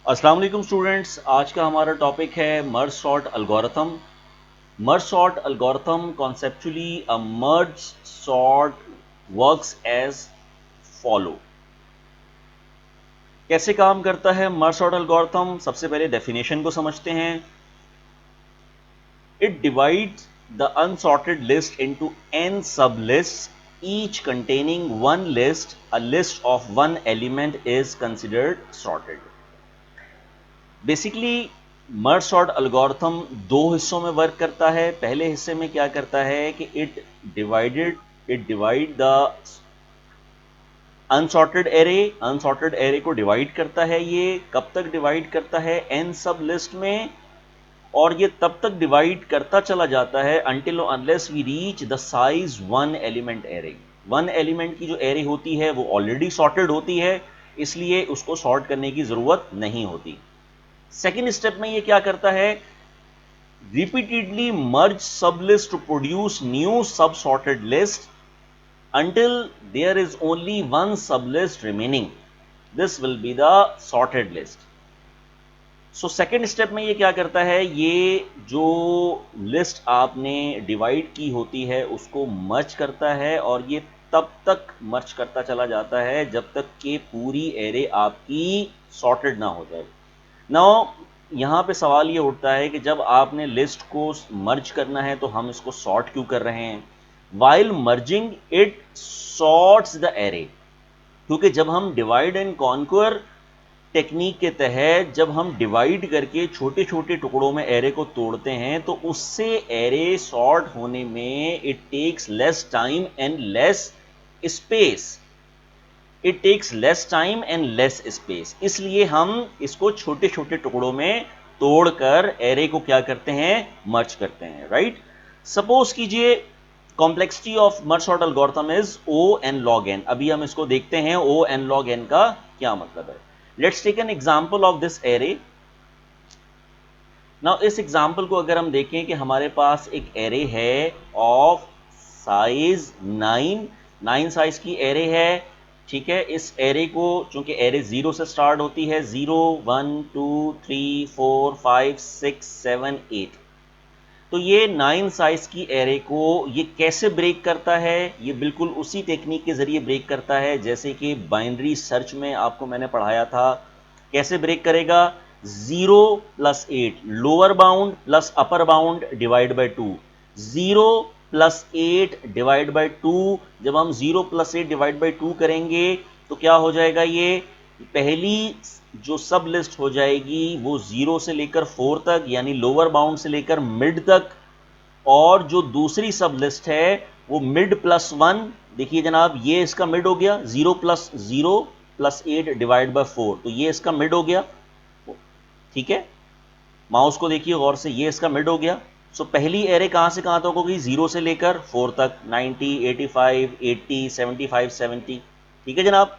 अस्सलाम वालेकुम स्टूडेंट्स, आज का हमारा टॉपिक है merge sort algorithm. Merge sort algorithm conceptually a merge sort works as follow. कैसे काम करता है मर्ज सॉर्ट एल्गोरिथम? सबसे पहले डेफिनेशन को समझते हैं। It divides the unsorted list into n सब list each containing one list. A list of one element is considered sorted. Basically merge sort algorithm दो हिस्सों में वर्क करता है। पहले हिस्से में क्या करता है कि it divide the unsorted array को डिवाइड करता है। ये कब तक डिवाइड करता है? एन सब लिस्ट में। और ये तब तक डिवाइड करता चला जाता है until unless we reach the size one element array. One element की जो एरे होती है वो ऑलरेडी सॉर्टेड होती है, इसलिए उसको सॉर्ट करने की जरूरत नहीं होती। सेकेंड स्टेप में ये क्या करता है? repeatedly merge sublist to produce new subsorted list until there is only one sublist remaining. This will be the sorted list. So second step में ये क्या करता है? ये जो लिस्ट आपने डिवाइड की होती है उसको मर्ज करता है, और ये तब तक मर्ज करता चला जाता है जब तक कि पूरी एरे आपकी सॉर्टेड ना हो जाए। नाउ यहाँ पे सवाल ये उठता है कि जब आपने लिस्ट को मर्ज करना है तो हम इसको सॉर्ट क्यों कर रहे हैं? While merging it sorts the array. क्योंकि जब हम डिवाइड एंड कॉन्कर टेक्निक के तहत जब हम डिवाइड करके छोटे छोटे टुकड़ों में एरे को तोड़ते हैं तो उससे एरे सॉर्ट होने में it takes less time and less space. इसलिए हम इसको छोटे छोटे टुकड़ों में तोड़कर एरे को क्या करते हैं? मर्ज करते हैं, राइट। सपोज कीजिए complexity of merge sort algorithm is O n log n। अभी हम इसको देखते हैं O n log n का क्या मतलब है। Let's take an example of this array. Now इस एग्जांपल को अगर हम देखें कि हमारे पास एक एरे है ऑफ साइज 9 साइज की एरे है, ठीक है। इस एरे को चूंकि एरे 0 से स्टार्ट होती है, 0 1 2 3 4 5 6 7 8। तो ये 9 साइज की एरे को ये कैसे ब्रेक करता है? ये बिल्कुल उसी टेक्निक के जरिए ब्रेक करता है जैसे कि बाइनरी सर्च में आपको मैंने पढ़ाया था। कैसे ब्रेक करेगा? 0 plus 8 lower bound plus upper bound divide by 2। 0 plus 8 divide by 2। जब हम 0 प्लस 8 डिवाइड बाय 2 करेंगे तो क्या हो जाएगा? ये पहली जो सब लिस्ट हो जाएगी वो 0 से लेकर 4 तक, यानी लोअर बाउंड से लेकर मिड तक। और जो दूसरी सब लिस्ट है वो मिड प्लस 1। देखिए जनाब, ये इसका मिड हो गया, 0 प्लस 8 डिवाइड बाय 4, तो ये इसका मिड हो गया, ठीक है। माउस को देखिए गौर से, ये इसका मिड हो गया। सो पहली एरे कहां से कहां तक होगी? 0 से लेकर 4 तक, 90 85 80 75 70, ठीक है जनाब।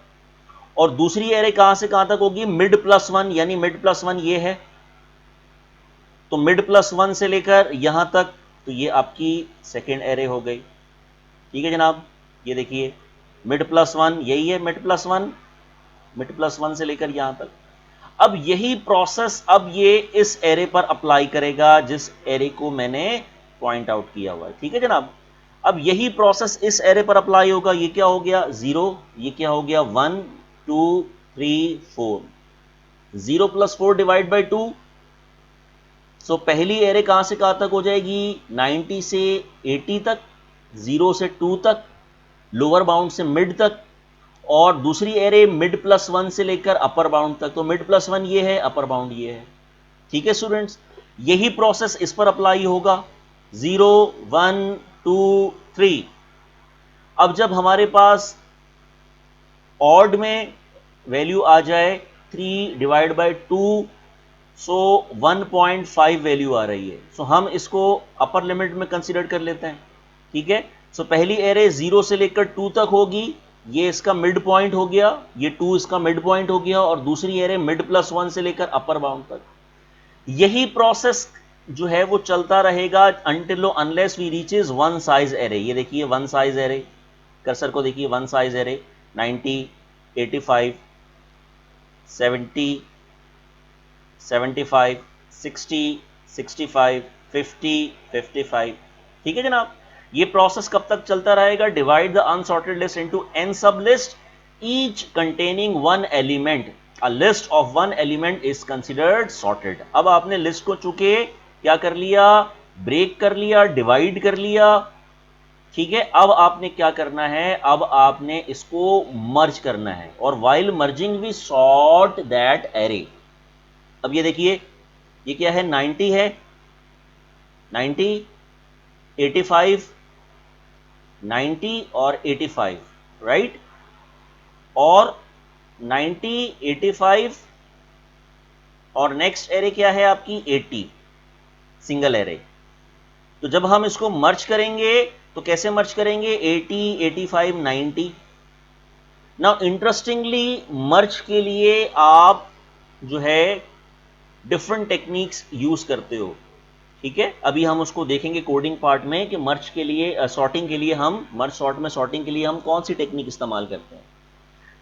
और दूसरी एरे कहां से कहां तक होगी? मिड प्लस 1, यानी मिड प्लस 1 ये है, तो मिड प्लस 1 से लेकर यहां तक, तो ये आपकी सेकेंड एरे हो गई, ठीक है जनाब। ये देखिए मिड प्लस 1 यही है, मिड प्लस 1 से लेकर यहां तक। अब यही प्रोसेस अब ये इस एरे पर अप्लाई करेगा जिस एरे को मैंने पॉइंट आउट किया हुआ है, ठीक है जनाब। अब यही प्रोसेस इस एरे पर अप्लाई होगा। ये क्या हो गया? 0, ये क्या हो गया? 1 2 3 4। 0 प्लस 4 डिवाइड बाई 2। सो पहली एरे कहां से कहां तक हो जाएगी? 90 से 80 तक, 0 से 2 तक, लोअर बाउंड से मिड तक। और दूसरी एरे मिड प्लस 1 से लेकर अपर बाउंड तक, तो मिड प्लस 1 ये है, अपर बाउंड ये है, ठीक है स्टूडेंट्स। यही प्रोसेस इस पर अप्लाई होगा, 0 1 2 3। अब जब हमारे पास ऑड में वैल्यू आ जाए 3 डिवाइड बाई 2, सो 1.5 वैल्यू आ रही है, सो हम इसको अपर लिमिट में कंसीडर कर लेते हैं, ठीक है। सो पहली एरे 0 से लेकर 2 तक होगी, ये इसका मिड पॉइंट हो गया, ये 2 इसका मिड पॉइंट हो गया। और दूसरी एरे मिड प्लस 1 से लेकर अपर बाउंड तक। यही प्रोसेस जो है वो चलता रहेगा until unless we reaches one size array. ये देखिए वन साइज एरे, कर्सर को देखिए, वन साइज एरे 90 85 70 75, 60, 65, 50, 55। ठीक है जनाब, ये प्रोसेस कब तक चलता रहेगा? Divide the unsorted list into n सब list each containing one element. A list of one element is considered sorted. अब आपने लिस्ट को चूंकि क्या कर लिया, ब्रेक कर लिया, डिवाइड कर लिया। ठीक है, अब आपने क्या करना है, अब आपने इसको मर्ज करना है, और while merging we sort that array. अब ये देखिए, ये क्या है, 90 है, 90, 85, 90 और 85, राइट। और 90, 85 और नेक्स्ट एरे क्या है आपकी 80, सिंगल एरे। तो जब हम इसको मर्ज करेंगे तो कैसे मर्ज करेंगे, 80, 85, 90। नाउ इंटरेस्टिंगली मर्ज के लिए आप जो है डिफरेंट टेक्निक्स यूज करते हो। ठीक है, अभी हम उसको देखेंगे कोडिंग पार्ट में कि मर्ज के लिए, सॉर्टिंग के लिए हम मर्ज सॉर्ट में सॉर्टिंग के लिए हम कौन सी टेक्निक इस्तेमाल करते हैं।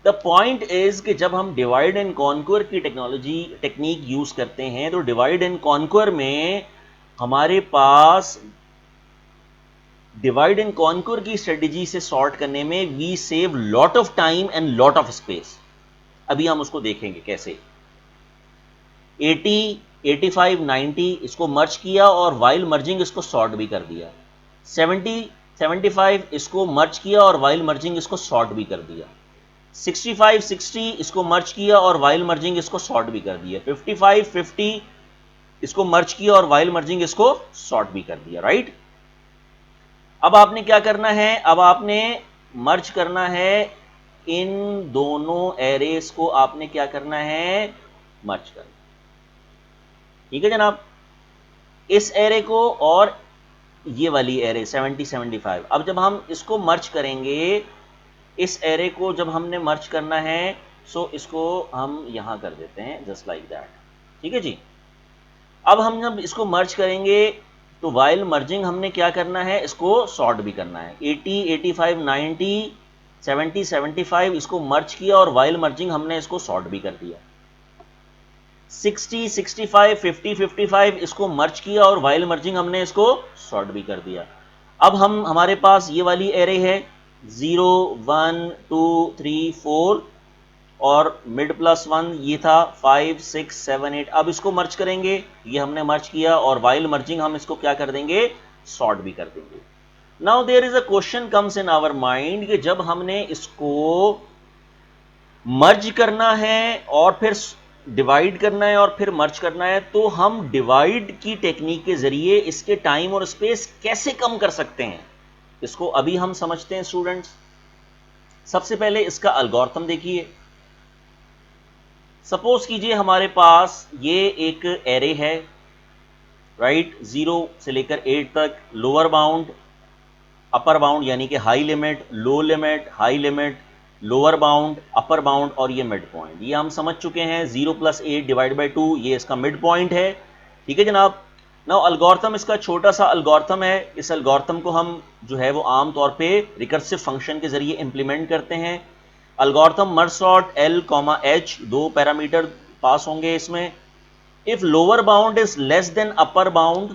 द पॉइंट इज कि जब हम डिवाइड एंड कॉन्क्वर की टेक्निक यूज करते हैं तो डिवाइड एंड कॉन्क्वर में हमारे पास डिवाइड एंड कॉन्क्वर की स्ट्रेटेजी से सॉर्ट करने में we save lot of time and lot of space. अभी हम उसको देखेंगे कैसे। 80, 85, 90 इसको मर्ज किया और वाइल मर्जिंग इसको सॉर्ट भी कर दिया। 70, 75 इसको मर्ज किया और वाइल मर्जिंग इसको सॉर्ट भी कर दिया। 65, 60 इसको मर्ज किया और वाइल मर्जिंग इसको सॉर्ट भी कर दिया। 55, 50 इसको मर्ज किया और वाइल मर्जिंग इसको सॉर्ट भी कर दिया, राइट। अब आपने क्या करना है, अब आपने मर्ज करना है इन दोनों एरेस को, आपने क्या करना है, मर्ज करना। ठीक है जनाब, इस एरे को और ये वाली एरे 70, 75। अब जब हम इसको मर्ज करेंगे, इस एरे को जब हमने मर्ज करना है, सो इसको हम यहां कर देते हैं जस्ट लाइक दैट। ठीक है जी। अब हम जब इसको मर्ज करेंगे तो वाइल मर्जिंग हमने क्या करना है, इसको सॉर्ट भी करना है। 80, 85, 90, 70, 75 इसको मर्ज किया और वाइल मर्जिंग हमने इसको सॉर्ट भी कर दिया। 60, 65, 50, 55 इसको मर्ज किया और वाइल मर्जिंग हमने इसको सॉर्ट भी कर दिया। अब हमारे पास ये वाली एरे है 0, 1, 2, 3, 4 और मिड प्लस 1 ये था 5, 6, 7, 8। अब इसको मर्ज करेंगे, ये हमने मर्ज किया और वाइल मर्जिंग हम इसको क्या कर देंगे, सॉर्ट भी कर देंगे। Now there is a question comes in our mind कि जब हमने इसको मर्ज करना है और फिर डिवाइड करना है और फिर मर्ज करना है, तो हम डिवाइड की टेक्निक के जरिए इसके टाइम और स्पेस कैसे कम कर सकते हैं, इसको अभी हम समझते हैं स्टूडेंट्स। सबसे पहले इसका अलगोरिथम देखिए। सपोज कीजिए हमारे पास ये एक एरे है, राइट, 0 से लेकर 8 तक, लोअर बाउंड, अपर बाउंड यानी कि high limit, low limit, high limit, lower bound, upper bound और ये मिड पॉइंट, ये हम समझ चुके हैं। 0 + 8 डिवाइड बाई 2 ये इसका मिड पॉइंट है। ठीक है जनाब। नाउ अलगोरिथम इसका छोटा सा अलगोरिथम है। इस अलगोरिथम को हम जो है वो आम तौर पे रिकर्सिव फंक्शन के जरिए इंप्लीमेंट करते हैं। Algorithm merge sort L, H, 2 parameter pass होंगे इसमें। If lower bound is less than upper bound,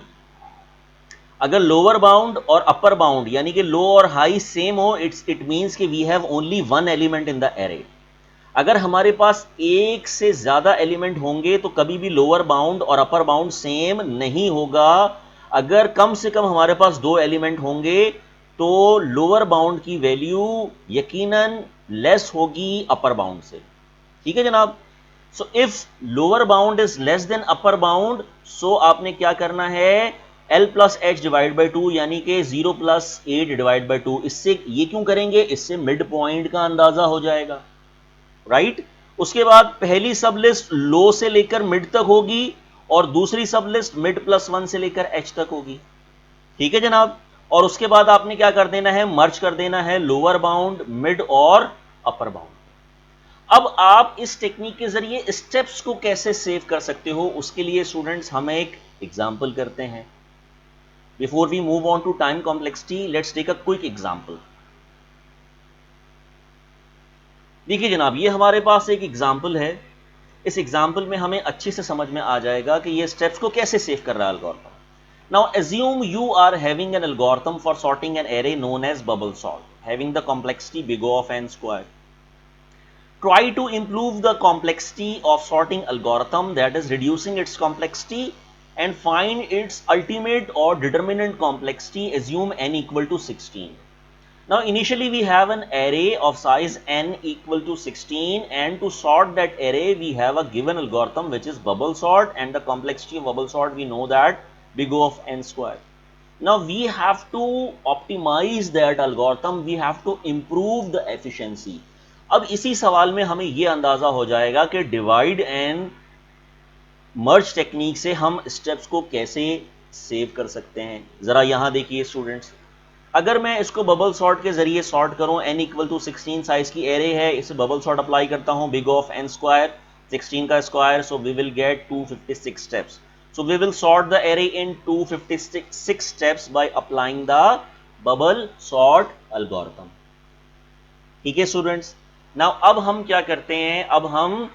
अगर लोअर बाउंड और अपर बाउंड यानी कि लो और हाई सेम हो, इट मींस कि we have only one element in the array. अगर हमारे पास एक से ज्यादा एलिमेंट होंगे तो कभी भी लोअर बाउंड और अपर बाउंड सेम नहीं होगा। अगर कम से कम हमारे पास दो एलिमेंट होंगे तो लोअर बाउंड की वैल्यू यकीनन लेस होगी अपर बाउंड से। ठीक है जनाब। So if lower bound is less than upper bound, so आपने क्या करना है, L + H डिवाइड बाई 2 यानी कि 0 + 8 डिवाइड बाई 2। इससे ये क्यों करेंगे, इससे मिड पॉइंट का अंदाजा हो जाएगा, राइट। उसके बाद पहली सब लिस्ट लो से लेकर मिड तक होगी और दूसरी सब लिस्ट मिड + 1 से लेकर H तक होगी। ठीक है जनाब। और उसके बाद आपने क्या कर देना है, मर्ज कर देना है लोअर बाउंड, मिड और अपर बाउंड। अब आप इस टेक्निक के जरिए स्टेप्स को कैसे सेव कर सकते हो, उसके लिए स्टूडेंट्स हम एक एग्जांपल करते हैं। Before we move on to time complexity, let's take a quick example. देखिए जनाब, ये हमारे पास एक एग्जांपल है इस एग्जाम्पल में हमें अच्छे से समझ में आ जाएगा कि ये स्टेप्स को कैसे सेव कर रहा है algorithm. Now assume you are having an algorithm for sorting an array known as bubble sort, having the complexity big O of n square. Try to improve the complexity of sorting algorithm, that is reducing its complexity, and find its ultimate or determinant complexity. Assume n equal to 16. Now initially we have an array of size n equal to 16, and to sort that array we have a given algorithm which is bubble sort, and the complexity of bubble sort we know that big O of n square. Now we have to optimize that algorithm, we have to improve the efficiency. अब इसी सवाल में हमें यह अंदाजा हो जाएगा कि डिवाइड एंड मर्ज टेक्निक से हम स्टेप्स को कैसे सेव कर सकते हैं। जरा यहां देखिए स्टूडेंट्स, अगर मैं इसको बबल सॉर्ट के जरिए सॉर्ट करूं, n इक्वल टू 16 साइज की एरे है, इसे बबल सॉर्ट अप्लाई करता हूं, बिग ऑफ n स्क्वायर 16 का square, so we will get 256 steps. So we will sort the array in 256 steps by applying the bubble sort algorithm. ठीक है students. Now अब हम क्या करते हैं, अब हम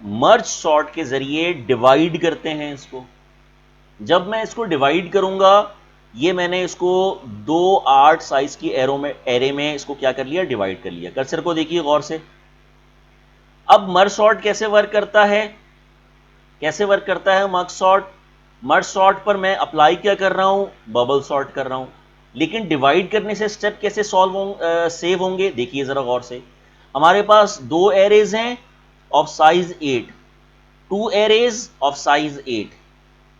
मर्ज सॉर्ट के जरिए डिवाइड करते हैं इसको। जब मैं इसको डिवाइड करूंगा, ये मैंने इसको 2 8 साइज की एरे में इसको क्या कर लिया, डिवाइड कर लिया। कर्सर को देखिए गौर से। अब मर्ज सॉर्ट कैसे वर्क करता है, कैसे वर्क करता है मर्ज सॉर्ट पर मैं अप्लाई क्या कर रहा हूं, बबल सॉर्ट कर रहा हूं। लेकिन डिवाइड करने से स्टेप कैसे सेव होंगे, देखिए जरा गौर से। हमारे पास 2 एरेज हैं of size 8, 2 arrays of size 8,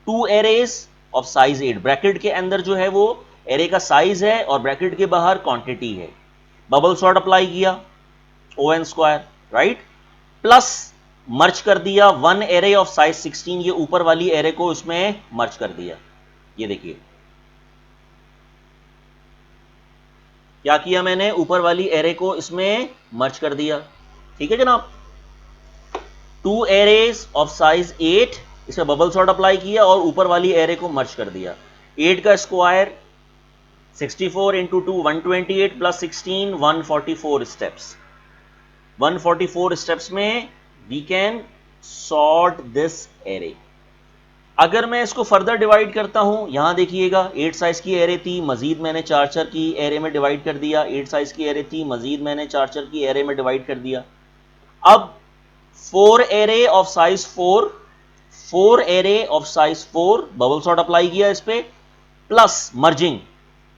2 arrays of size 8। Bracket के अंदर जो है वो एरे का साइज है और ब्रैकेट के बाहर क्वांटिटी है। बबल सॉर्ट अप्लाई किया, ON स्क्वायर, राइट, प्लस मर्ज कर दिया 1 एरे ऑफ साइज 16, ये ऊपर वाली एरे को इसमें मर्ज कर दिया। ये देखिए क्या किया मैंने, ऊपर वाली एरे को इसमें मर्ज कर दिया। ठीक है जनाब, 2 एरेज ऑफ साइज 8, इसमें बबल सॉर्ट अप्लाई किया और ऊपर वाली एरे को मर्ज कर दिया। 8 का square 64 into 2 128 plus 16 144 steps. 144 steps में we can sort this array. अगर मैं इसको फर्दर डिवाइड करता हूं, यहां देखिएगा 8 साइज की एरे थी, मजीद मैंने 4 की एरे में डिवाइड कर दिया। 8 साइज की एरे थी, मजीद मैंने 4 की एरे में डिवाइड कर दिया। अब 4 array of size 4 array of size 4, bubble sort apply किया इस पे, plus merging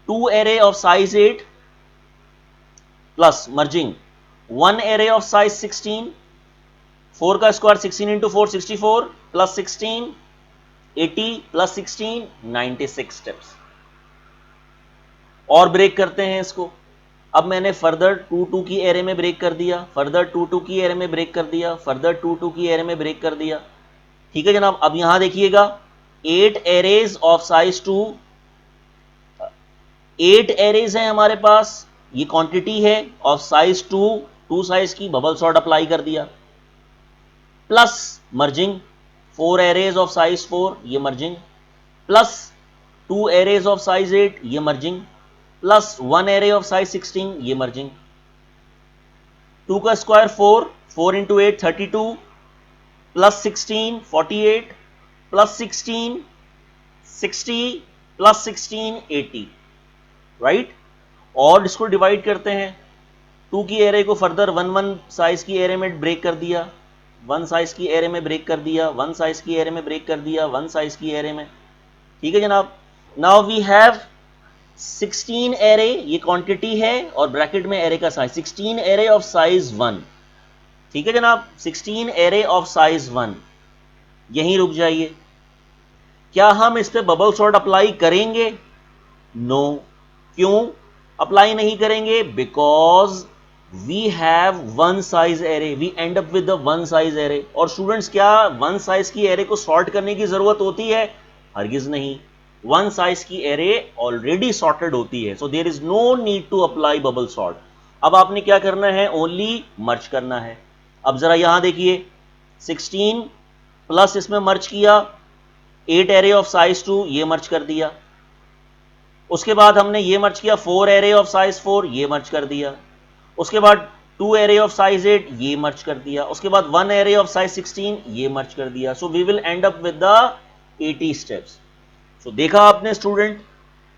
2 array of size 8 plus merging 1 array of size 16। 4 का square 16 into 4 64 plus 16 80 plus 16 96 steps. और ब्रेक करते हैं इसको। अब मैंने फर्दर 2 की एरे में ब्रेक कर दिया, फर्दर 2 की एरे में ब्रेक कर दिया, फर्दर 2 की एरे में ब्रेक कर दिया। ठीक है जनाब, अब यहां देखिएगा 8 एरेज ऑफ साइज 2, 8 एरेज हैं हमारे पास, ये क्वांटिटी है ऑफ साइज 2 साइज की, बबल सॉर्ट अप्लाई कर दिया, plus merging 4 arrays of size 4, ये merging, plus 2 arrays of size 8, ये merging, plus 1 array of size 16, ये मर्जिंग। 2 का square 4 into 8 32 plus 16 48 plus 16 60 plus 16 80, right. और इसको डिवाइड करते हैं, 2 की एरे को फर्दर 1 साइज की एरे में ब्रेक कर दिया, 1 साइज की एरे में ब्रेक कर दिया, 1 साइज की एरे में ब्रेक कर दिया, 1 साइज की एरे में। ठीक है जनाब, नाउ वी हैव 16 एरे, ये क्वांटिटी है और ब्रैकेट में एरे का साइज 16 एरे ऑफ साइज 1। ठीक है जनाब, 16 एरे ऑफ साइज 1। यहीं रुक जाइए। क्या हम इस पे बबल सॉर्ट अप्लाई करेंगे? नो। क्यों अप्लाई नहीं करेंगे? Because we have 1 size array, we end up with the 1 size array। और स्टूडेंट्स, क्या 1 साइज की एरे को सॉर्ट करने की जरूरत होती है? हरगिज नहीं। 1 साइज की एरे ऑलरेडी सॉर्टेड होती है, so there is no need to apply bubble sort. अब आपने क्या करना है? ओनली मर्ज करना है। अब जरा यहां देखिए, 16 प्लस इसमें मर्ज किया 8 एरे ऑफ साइज 2, ये मर्ज कर दिया। उसके बाद हमने ये मर्ज किया 4 एरे ऑफ साइज 4, ये मर्ज कर दिया। उसके बाद 2 एरे ऑफ साइज 8 ये मर्ज कर दिया, उसके बाद 1 एरे ऑफ साइज 16 ये मर्ज कर दिया। So we will end up with the 80 steps. So देखा आपने स्टूडेंट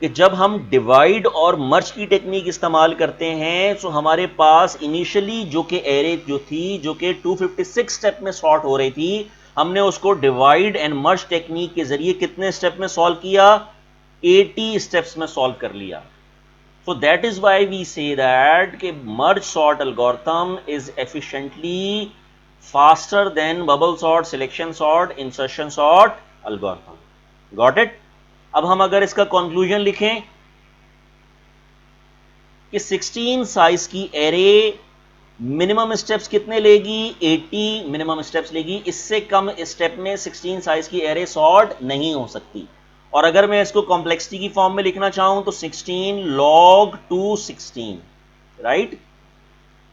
कि जब हम डिवाइड और मर्ज की टेक्निक इस्तेमाल करते हैं तो हमारे पास इनिशियली जो कि एरे जो थी जो कि 256 स्टेप में सॉर्ट हो रही थी, हमने उसको डिवाइड एंड मर्ज टेक्निक के जरिए कितने स्टेप में सॉल्व किया? 80 स्टेप्स में सॉल्व कर लिया। So that is why we say that कि merge sort algorithm is efficiently faster than bubble sort, selection sort, insertion sort algorithm. Got it? अब हम अगर इसका conclusion लिखें कि 16 साइज की एरे मिनिमम स्टेप्स कितने लेगी? 80 मिनिमम स्टेप्स लेगी। इससे कम स्टेप में 16 साइज की एरे सॉर्ट नहीं हो सकती। और अगर मैं इसको कॉम्प्लेक्सिटी की फॉर्म में लिखना चाहूं तो 16 log 2 16, राइट।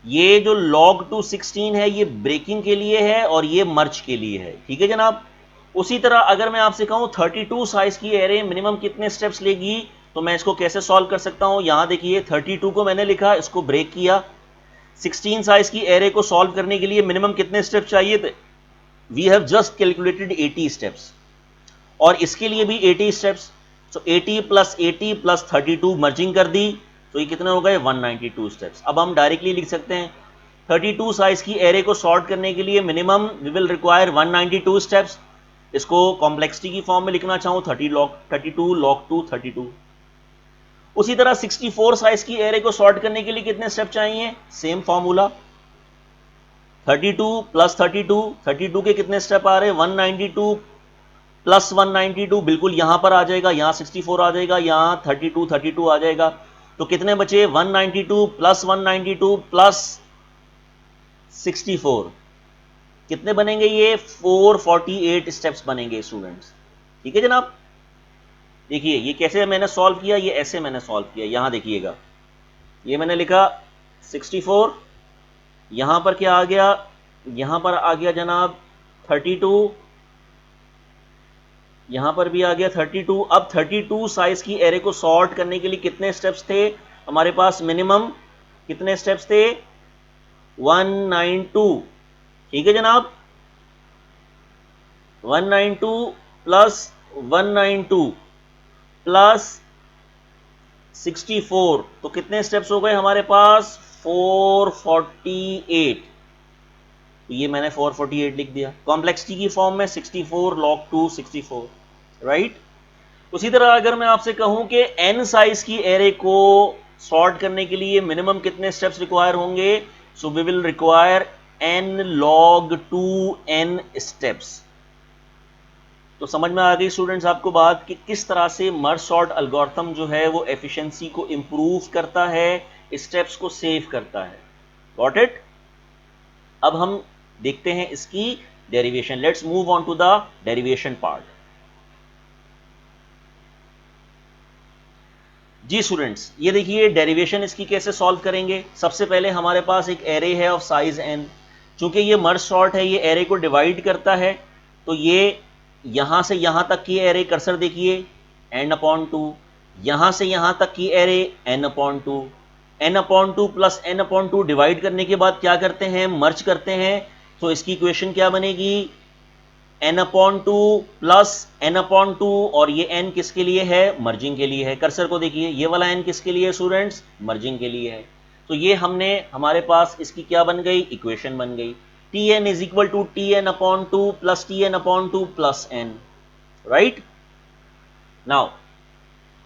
ये जो log 2 16 है ये ब्रेकिंग के लिए है और ये मर्ज के लिए है, ठीक है जनाब। उसी तरह अगर मैं आपसे कहूं 32 साइज की एरे मिनिमम कितने स्टेप्स लेगी, तो मैं इसको कैसे सॉल्व कर सकता हूं? यहां देखिए 32 को मैंने लिखा, इसको ब्रेक किया। 16 साइज की एरे को सॉल्व करने के लिए मिनिमम कितने स्टेप्स चाहिए थे? We have just calculated 80 steps, और इसके लिए भी 80 steps. So 80 plus 80 plus 32 merging कर दी, तो ये कितने हो गए? 192 स्टेप्स। अब हम डायरेक्टली लिख सकते हैं 32 साइज की एरे को सॉर्ट करने के लिए minimum we will require 192 steps. इसको कॉम्प्लेक्सिटी की फॉर्म में लिखना चाहूं 32 log 2 32। उसी तरह 64 साइज की एरे को सॉर्ट करने के लिए कितने स्टेप चाहिए? सेम फॉर्मूला 32 प्लस 32 के कितने स्टेप आ रहे हैं? 192 प्लस 192, बिल्कुल यहां पर आ जाएगा, यहां 64 आ जाएगा, यहां 32 आ जाएगा। तो कितने बचे? 192 प्लस 192 प्लस 64, कितने बनेंगे? ये 448 स्टेप्स बनेंगे स्टूडेंट्स, ठीक है जनाब। देखिए ये कैसे मैंने सॉल्व किया, ये ऐसे मैंने सॉल्व किया। यहां देखिएगा, ये मैंने लिखा 64, यहां पर क्या आ गया? यहां पर आ गया जनाब 32, यहां पर भी आ गया 32। अब 32 साइज की एरे को सॉर्ट करने के लिए कितने स्टेप्स थे हमारे पास? मिनिमम कितने स्टेप्स थे? 192, ठीक है जनाब। 192 प्लस 192 प्लस 64, तो कितने स्टेप्स हो गए हमारे पास? 448। तो ये मैंने 448 लिख दिया। कॉम्प्लेक्सिटी की फॉर्म में 64 log 2 64, राइट। उसी तरह अगर मैं आपसे कहूं कि n साइज की एरे को सॉर्ट करने के लिए मिनिमम कितने स्टेप्स रिक्वायर होंगे? So we will require n log 2n steps. तो समझ में आ गई स्टूडेंट्स आपको बात कि किस तरह से मर्ज सॉर्ट एल्गोरिथम जो है वो एफिशिएंसी को इंप्रूव करता है, स्टेप्स को सेव करता है। Got it? अब हम देखते हैं इसकी derivation. Let's move on to the derivation part. जी स्टूडेंट्स, ये देखिए डेरिवेशन इसकी कैसे सॉल्व करेंगे। सबसे पहले हमारे पास एक एरे है ऑफ साइज n। चूंकि ये मर्ज सॉर्ट है, ये एरे को डिवाइड करता है, तो ये यहां से यहां तक की एरे, कर्सर देखिए n/2, यहां से यहां तक की array n/2, n/2 plus n/2 divide करने के बाद क्या करते हैं? मर्ज करते हैं। तो इसकी इक्वेशन क्या बनेगी? n/2 प्लस n/2, और ये n किसके लिए है? मर्जिंग के लिए है। कर्सर को देखिए, ये वाला n किसके लिए है स्टूडेंट्स? मर्जिंग के लिए है। तो ये हमने, हमारे पास इसकी क्या बन गई? इक्वेशन बन गई। Tn is equal to Tn/2 plus Tn/2 plus n, right. Now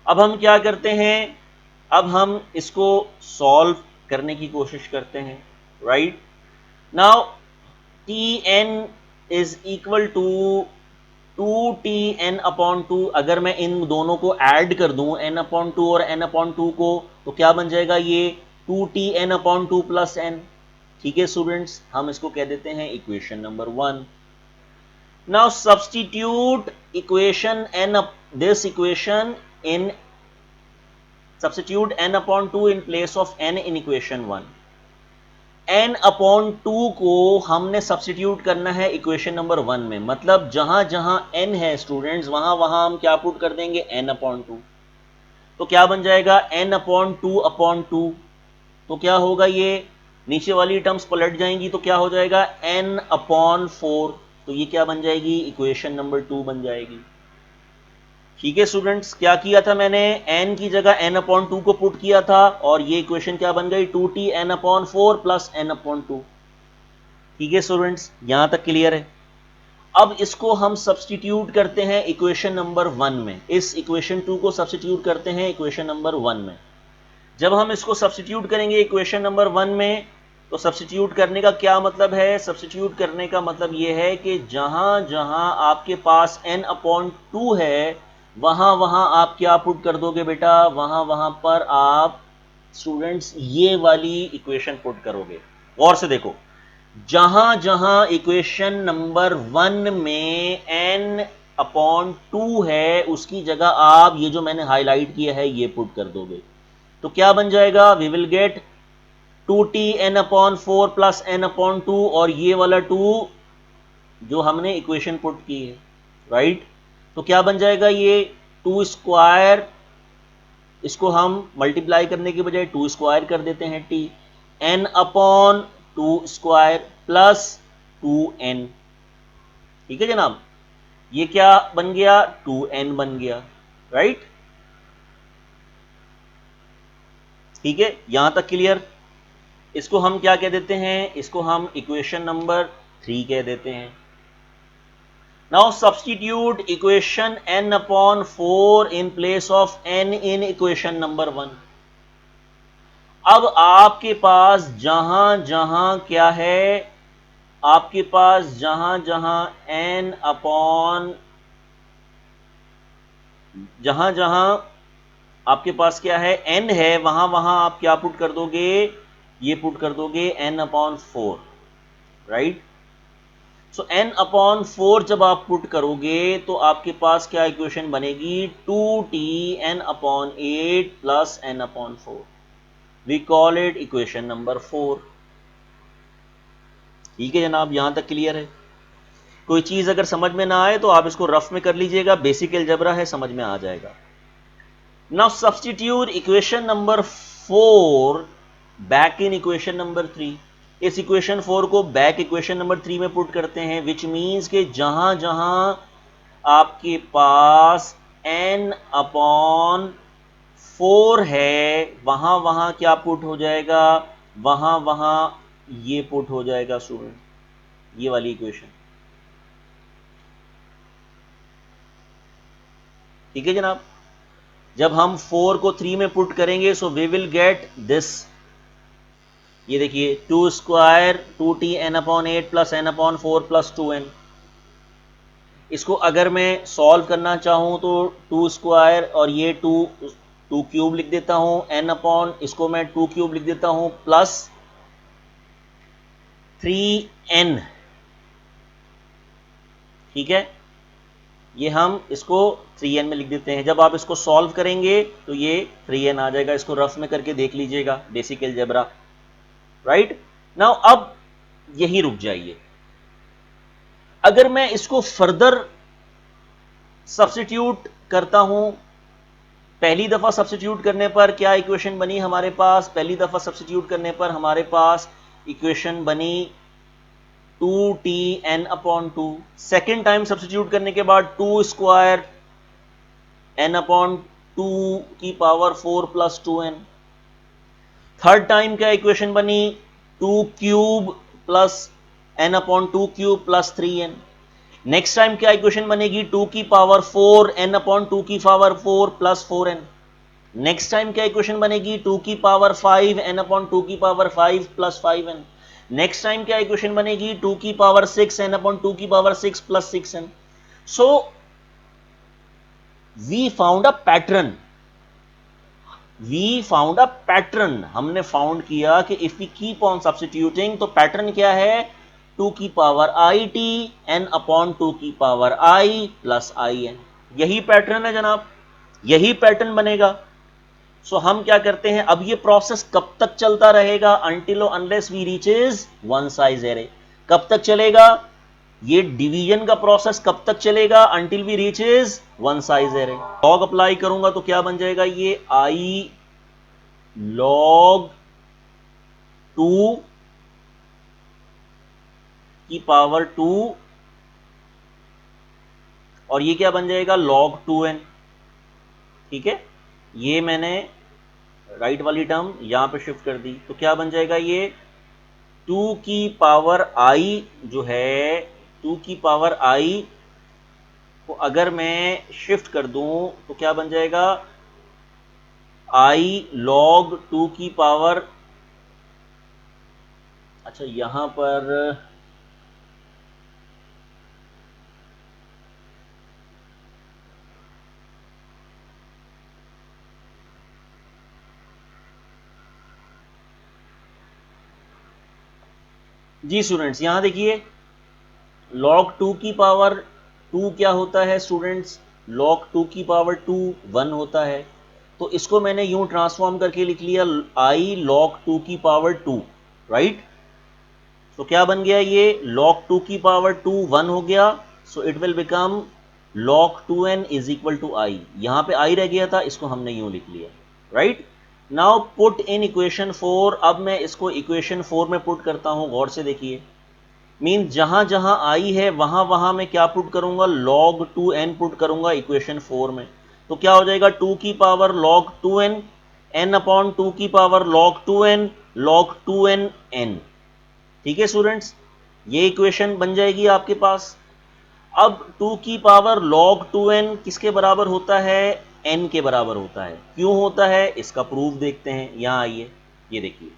अब हम क्या करते हैं? अब हम इसको सॉल्व करने की कोशिश करते हैं, right. Now Tn is equal to 2Tn/2। अगर मैं इन दोनों को ऐड कर दूं, n/2 और n/2 को, तो क्या बन जाएगा? ये 2Tn/2 प्लस n, ठीक है स्टूडेंट्स। हम इसको कह देते हैं equation number 1। Now substitute equation n, this equation in, substitute n/2 in place of n in equation 1। n/2 को हमने सब्स्टिट्यूट करना है इक्वेशन नंबर 1 में, मतलब जहां जहां n है स्टूडेंट्स, वहां वहां हम क्या पुट कर देंगे? n/2। तो क्या बन जाएगा? n/2/2, तो क्या होगा ये? नीचे वाली टर्म्स पलट जाएंगी तो क्या हो जाएगा, n/4। तो ये क्या बन जाएगी, इक्वेशन नंबर 2 बन जाएगी। ठीक है स्टूडेंट्स, क्या किया था मैंने, n की जगह n/2 को पुट किया था और ये इक्वेशन क्या बन गई, 2t n/4 प्लस n/2। ठीक है स्टूडेंट्स, यहां तक क्लियर है। अब इसको हम सब्सटीट्यूट करते हैं इक्वेशन नंबर 1 में, इस इक्वेशन 2 को सब्सटीट्यूट करते हैं इक्वेशन नंबर 1 में। जब हम इसको सब्सटीट्यूट करेंगे इक्वेशन नंबर 1 में, तो सब्सटीट्यूट करने का क्या मतलब है, सब्सटीट्यूट करने का मतलब यह है कि जहां जहां आपके पास n/2 है वहां वहां आप क्या पुट कर दोगे बेटा, वहां वहां पर आप स्टूडेंट्स ये वाली इक्वेशन पुट करोगे। गौर से देखो, जहां जहां इक्वेशन नंबर 1 में n/2 है उसकी जगह आप ये जो मैंने हाईलाइट किया है ये पुट कर दोगे। तो क्या बन जाएगा, we will gate 2t n/4 plus n/2 और ये वाला 2 जो हमने इक्वेशन पुट की है, राइट। तो क्या बन जाएगा, ये 2 स्क्वायर, इसको हम मल्टीप्लाई करने के बजाय 2 स्क्वायर कर देते हैं, t n/2 square plus 2n। ठीक है जनाब, ये क्या बन गया, 2n बन गया, राइट। ठीक है, यहां तक क्लियर। इसको हम क्या कह देते हैं, इसको हम इक्वेशन नंबर 3 कह देते हैं। Now substitute equation n/4 in place of n in equation number 1। अब आपके पास जहां जहां क्या है, आपके पास जहां जहां जहां जहां आपके पास क्या है, n है, वहां वहां आप क्या पुट कर दोगे, ये पुट कर दोगे n/4, राइट। सो n/4 जब आप पुट करोगे तो आपके पास क्या इक्वेशन बनेगी, 2t n/8 plus n/4। We call it equation number 4। ठीक है जनाब, यहां तक क्लियर है। कोई चीज अगर समझ में ना आए तो आप इसको रफ में कर लीजिएगा, बेसिक अलजेब्रा है, समझ में आ जाएगा। Now substitute equation number 4 back in equation number 3। इस इक्वेशन 4 को बैक इक्वेशन नंबर 3 में पुट करते हैं, विच मीन्स कि जहां जहां आपके पास n/4 है वहां वहां क्या पुट हो जाएगा, वहां वहां ये पुट हो जाएगा स्टूडेंट, ये वाली इक्वेशन। ठीक है जनाब, जब हम 4 को 3 में पुट करेंगे so we will get this. ये देखिए 2 square 2t n/8 plus n/4 plus 2n। इसको अगर मैं सॉल्व करना चाहूं तो 2 स्क्वायर और ये 2 क्यूब लिख देता हूं, इसको मैं 2 क्यूब लिख देता हूं प्लस 3n। ठीक है, ये हम इसको 3n में लिख देते हैं। जब आप इसको सॉल्व करेंगे तो ये 3n आ जाएगा। इसको रफ में करके देख लीजिएगा, बेसिक अलजेब्रा, राइट। नाउ अब यही रुक जाइए। अगर मैं इसको फर्दर सब्स्टिट्यूट करता हूं, पहली दफा सब्स्टिट्यूट करने पर क्या इक्वेशन बनी हमारे पास, पहली दफा सब्स्टिट्यूट करने पर हमारे पास इक्वेशन बनी 2t n/2। Second time substitute करने के बाद 2 स्क्वायर n/2 की power 4 plus 2n। Third time क्या इक्वेशन बनी, 2 cube plus n/2 cube plus 3n। Next time क्या इक्वेशन बनेगी, 2 की पावर 4 n/2 की power 4 plus 4n। Next time क्या इक्वेशन बनेगी, 2 की पावर 5 n/2 की power 5 plus 5n। Next time क्या इक्वेशन बनेगी, 2 की पावर 6 n/2 की power 6 plus 6n। So we found a pattern, हमने फाउंड किया कि if we keep on substituting तो पैटर्न क्या है, 2 की पावर it n/2 की पावर i प्लस in। यही पैटर्न है जनाब, यही पैटर्न बनेगा। सो हम क्या करते हैं, अब ये प्रोसेस कब तक चलता रहेगा, until unless we reaches one size array. कब तक चलेगा ये डिवीजन का प्रोसेस, कब तक चलेगा, until we reaches one size array. Log apply करूंगा तो क्या बन जाएगा, ये i log 2 की पावर 2 और ये क्या बन जाएगा log 2n। ठीक है, ये मैंने राइट वाली टर्म यहां पे शिफ्ट कर दी, तो क्या बन जाएगा ये 2 की पावर i जो है 2 की पावर i को अगर मैं शिफ्ट कर दूं तो क्या बन जाएगा i log 2 की पावर, अच्छा यहां पर जी स्टूडेंट्स यहां देखिए log 2 की पावर 2 क्या होता है स्टूडेंट्स, log 2 की पावर 2 1 होता है, तो इसको मैंने यूं ट्रांसफॉर्म करके लिख लिया i log 2 की पावर 2, राइट। तो क्या बन गया ये log 2 की पावर 2 1 हो गया, so it will become log 2n is equal to i, यहां पे i रह गया था, इसको हमने यूं लिख लिया, right. Now put in equation 4, अब मैं इसको इक्वेशन 4 में पुट करता हूं, गौर से देखिए, मीन जहां जहां आई है वहां वहां मैं क्या पुट करूंगा log 2n पुट करूंगा इक्वेशन 4 में, तो क्या हो जाएगा 2 की power log 2n n upon 2 की power log 2n log 2n n। ठीक है स्टूडेंट्स, ये इक्वेशन बन जाएगी आपके पास। अब 2 की पावर log 2n किसके बराबर होता है, n के बराबर होता है, क्यों होता है इसका प्रूफ देखते हैं, यहां आइए, ये देखिए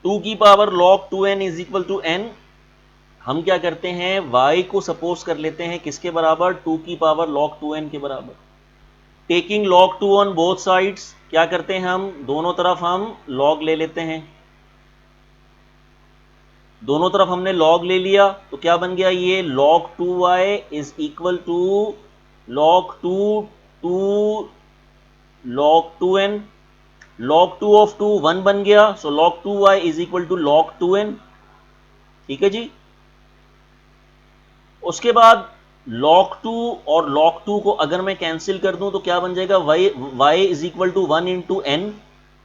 2 की power log 2n is equal to n, हम क्या करते हैं y को सपोज कर लेते हैं किसके बराबर 2 की पावर log 2n के बराबर, taking log 2 on both sides, क्या करते हैं हम दोनों तरफ हम log ले लेते हैं, दोनों तरफ हमने log ले लिया, तो क्या बन गया ये log 2y is equal to log 2 2 log 2n, log 2 of 2 1 बन गया, सो log 2y is equal to log 2n। ठीक है जी, उसके बाद log 2 और log 2 को अगर मैं कैंसिल कर दूं तो क्या बन जाएगा y is equal to 1 into n,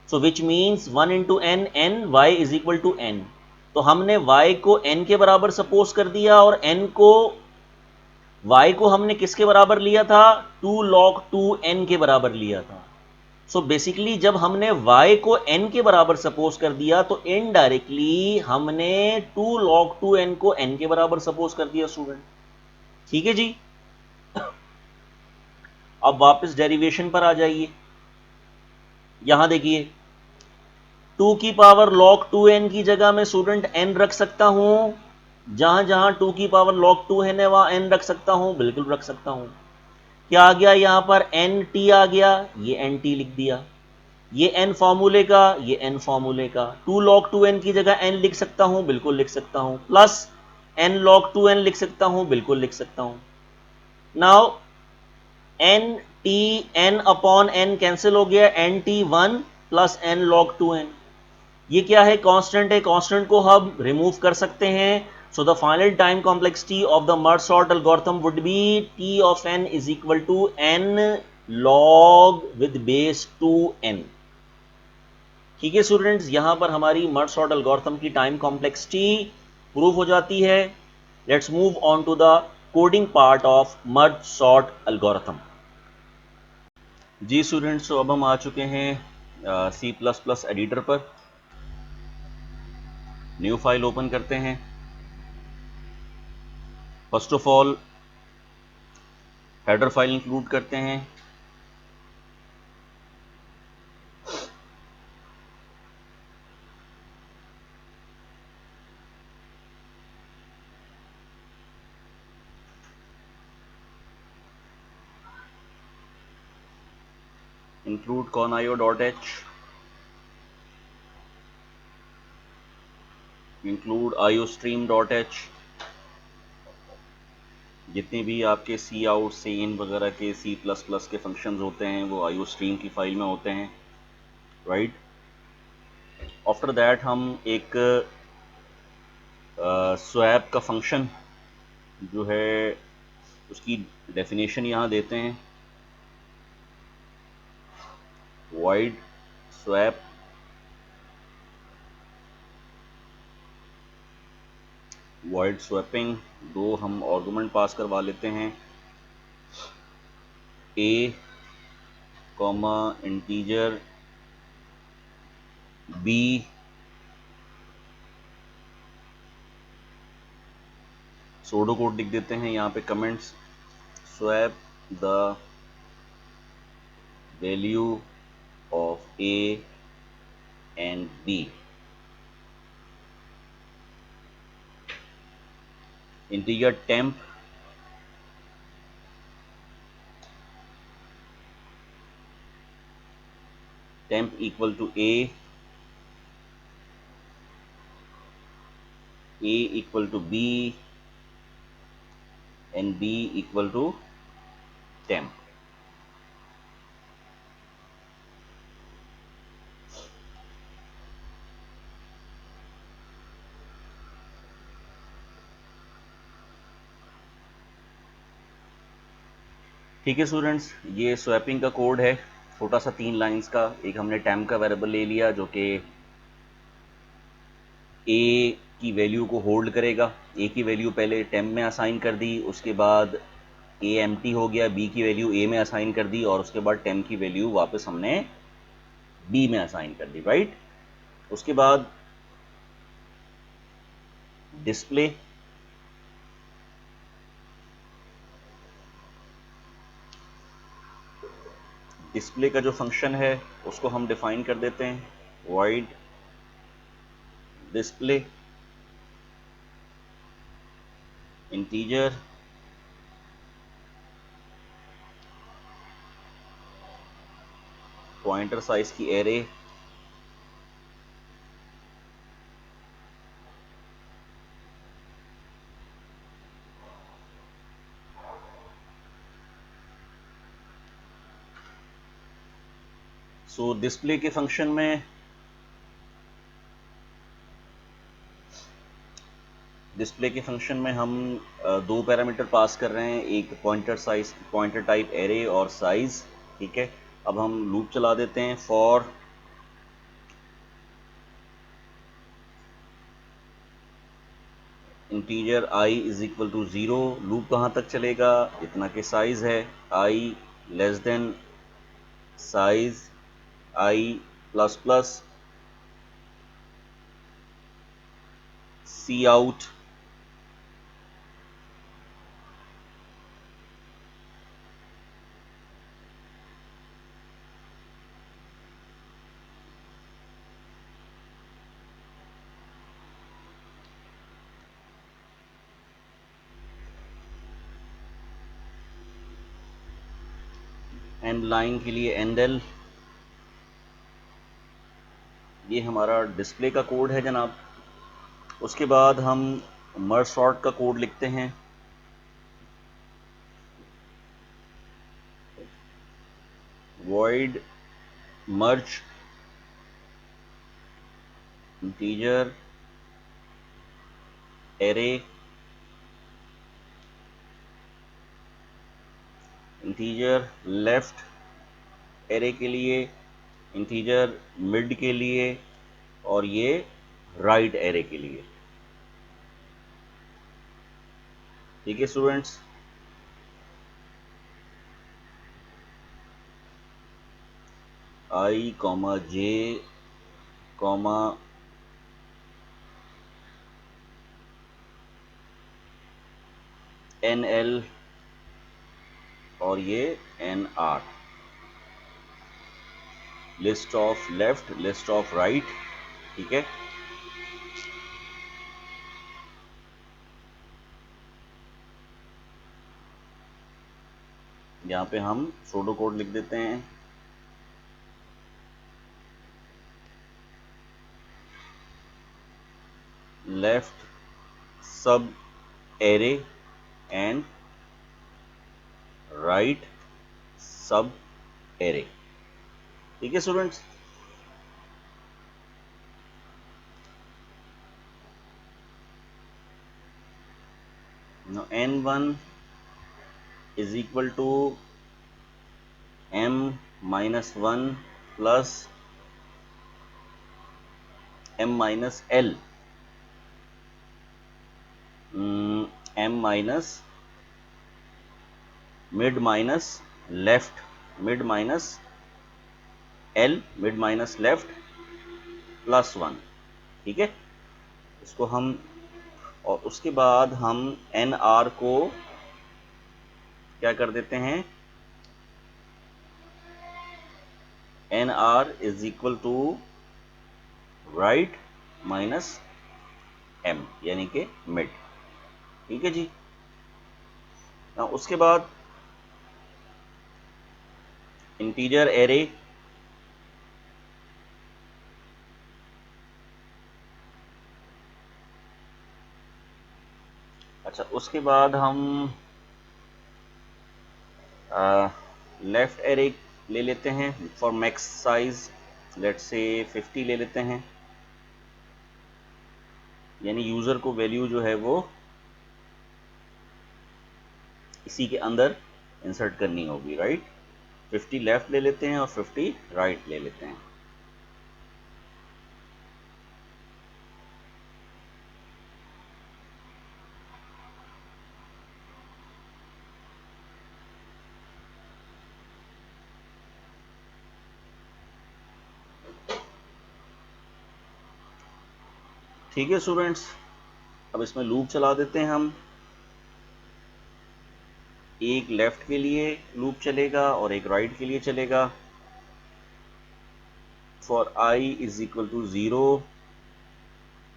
so which means 1 into n n y is equal to n, तो हमने y को n के बराबर सपोज कर दिया और n को y को हमने किसके बराबर लिया था 2 log 2 n के बराबर लिया था। सो बेसिकली जब हमने y को n के बराबर सपोज कर दिया तो इनडायरेक्टली हमने 2 log 2 n को n के बराबर सपोज कर दिया स्टूडेंट। ठीक है जी, अब वापस डेरिवेशन पर आ जाइए, यहां देखिए 2 की पावर log 2n की जगह मैं स्टूडेंट n रख सकता हूं, जहां जहां 2 की पावर log 2n है वहां n रख सकता हूं, बिल्कुल रख सकता हूं। क्या आ गया यहां पर nt आ गया, ये nt लिख दिया, ये n फॉर्मूले का, ये n फॉर्मूले का, 2 log 2n की जगह n लिख सकता हूं, बिल्कुल लिख सकता हूं, प्लस n log 2n लिख सकता हूं, बिल्कुल लिख सकता हूं। Now n T n upon n cancel हो गया, n T 1 plus n log 2n, ये क्या है कांस्टेंट है, कांस्टेंट को हम रिमूव कर सकते हैं, so the final time complexity of the merge sort algorithm would be T of n is equal to n log with base 2n। ठीक है स्टूडेंट्स, यहां पर हमारी मर्ज सॉर्ट एल्गोरिथम की टाइम कॉम्प्लेक्सिटी प्रूव हो जाती है। Let's move on to the coding part of merge sort algorithm. जी स्टूडेंट्स, तो अब हम आ चुके हैं सी प्लस प्लस एडिटर पर। न्यू फाइल ओपन करते हैं। First of all header file include करते हैं, इंक्लूड conio.h, इंक्लूड iostream.h, जितने भी आपके सी आउट सी इन वगैरह के सी प्लस प्लस के फंक्शंस होते हैं वो iostream की फाइल में होते हैं, राइट। आफ्टर दैट हम एक स्वैप का फंक्शन जो है उसकी डेफिनेशन यहाँ देते हैं, void swap वॉइड स्वैपिंग, दो हम आर्गुमेंट पास करवा लेते हैं, a comma integer b pseudo code लिख देते हैं यहाँ पे comments, swap the value of a and b, integer temp equal to a equal to b and b equal to temp. ठीक है स्टूडेंट्स, ये स्वैपिंग का कोड है, छोटा सा 3 लाइंस का। एक हमने temp का वेरिएबल ले लिया जो कि a की वैल्यू को होल्ड करेगा, a की वैल्यू पहले temp में असाइन कर दी, उसके बाद a एम्प्टी हो गया, b की वैल्यू a में असाइन कर दी, और उसके बाद temp की वैल्यू वापस हमने b में असाइन कर दी, राइट। उसके बाद डिस्प्ले, डिस्प्ले का जो फंक्शन है उसको हम डिफाइन कर देते हैं, void display integer pointer size की एरे, सो डिस्प्ले के फंक्शन में हम दो पैरामीटर पास कर रहे हैं, एक पॉइंटर टाइप एरे और साइज, ठीक है। अब हम लूप चला देते हैं, for integer i is equal to 0, loop कहाँ तक चलेगा, इतना के साइज है, i less than size i plus plus C out end line के लिए एंडल। ये हमारा डिस्प्ले का कोड है जनाब। उसके बाद हम मर्ज सॉर्ट का कोड लिखते हैं, void merge integer array integer left array के लिए, इंटीजर मिड के लिए, और ये राइट एरे के लिए, ठीक है students. i comma j comma nl और ये nr, list of left, list of right, ठीक है। यहाँ पे हम सूडो कोड लिख देते हैं, लेफ्ट सब एरे एंड राइट सब एरे, ठीक है students. Now n1 is equal to m minus 1 plus m minus l, m minus mid minus left, mid minus l, mid minus left plus 1, ठीक है। इसको हम, और उसके बाद हम एन आर को क्या कर देते हैं, n r is equal to right minus m, यानी कि मिड, ठीक है जी। ना उसके बाद इंटीजर एरे, अच्छा उसके बाद हम लेफ्ट एरे ले लेते हैं for max size, let's say 50 ले लेते हैं, यानी यूजर को वैल्यू जो है वो इसी के अंदर इंसर्ट करनी होगी, राइट। 50 लेफ्ट ले लेते हैं और 50 राइट ले लेते हैं। ठीक है स्टूडेंट्स, अब इसमें लूप चला देते हैं हम। एक लेफ्ट के लिए लूप चलेगा और एक राइट के लिए चलेगा। For i is equal to 0,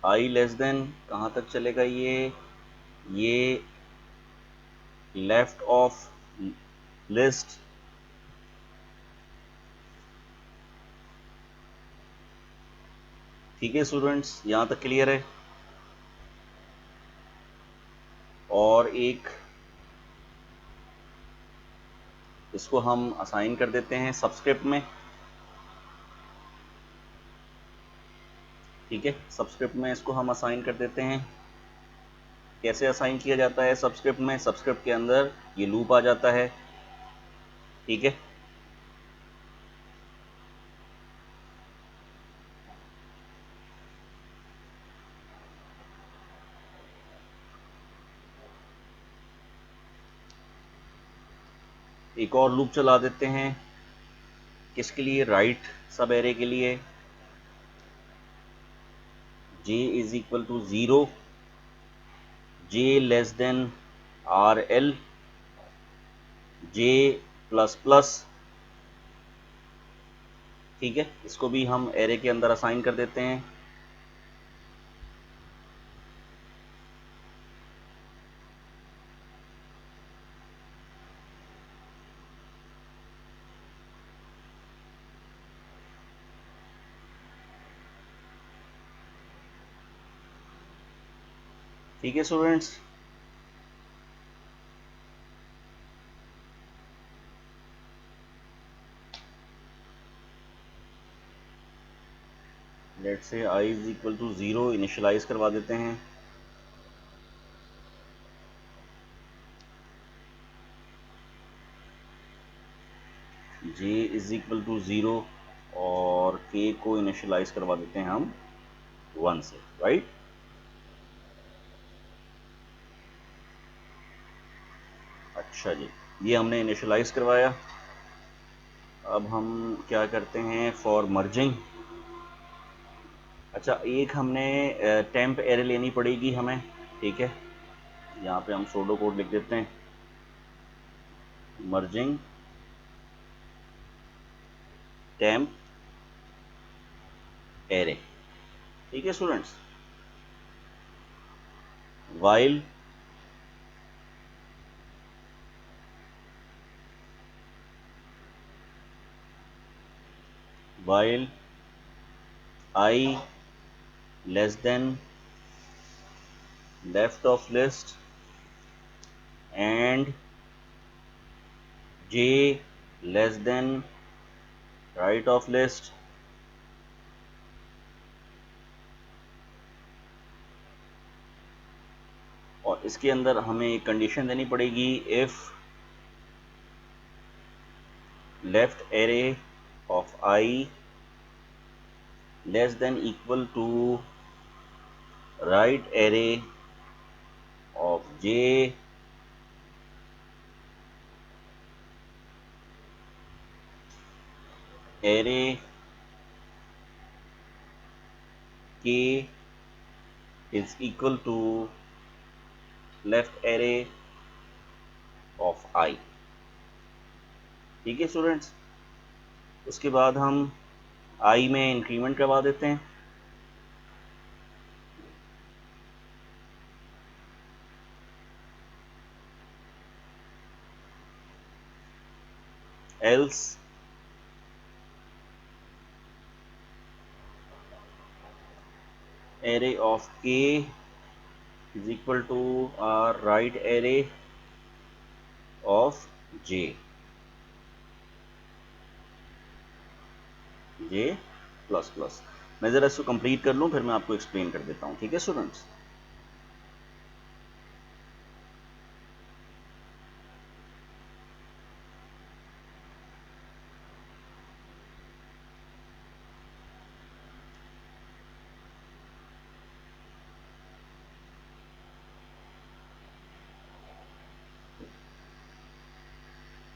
i less than, कहाँ तक चलेगा ये लेफ्ट ऑफ लिस्ट, ठीक है स्टूडेंट्स, यहाँ तक क्लियर है। और एक इसको हम असाइन कर देते हैं सबस्क्रिप्ट में, ठीक है। सबस्क्रिप्ट में इसको हम असाइन कर देते हैं। कैसे असाइन किया जाता है सबस्क्रिप्ट में, सबस्क्रिप्ट के अंदर ये लूप आ जाता है, ठीक है। एक और लूप चला देते हैं, किसके लिए, राइट सब एरे के लिए। j is equal to 0, j less than r l, j plus plus, ठीक है। इसको भी हम एरे के अंदर असाइन कर देते हैं। ठीक है स्टूडेंट्स, लेट से i is equal to 0 initialise करवा देते हैं। j इज इक्वल टू 0 और k को इनिशियलाइज करवा देते हैं हम 1 से, राइट। अच्छा जी, ये हमने इनिशियलाइज करवाया। अब हम क्या करते हैं फॉर मर्जिंग, अच्छा एक हमने टेम्प एरे लेनी पड़ेगी हमें, ठीक है। यहाँ पे हम सोडो कोड लिख देते हैं, मर्जिंग टेम्प एरे, ठीक है students. While while i less than left of list and j less than right of list, और इसके अंदर हमें एक कंडीशन देनी पड़ेगी, if left array of i less than equal to right array of j array k is equal to left array of I। ठीक है students, उसके बाद हम I में इंक्रीमेंट करवा देते हैं। else array of k is equal to our right array of j plus plus. मैं ज़रा इसको कंप्लीट कर लूँ, फिर मैं आपको एक्सप्लेन कर देता हूँ। ठीक है students,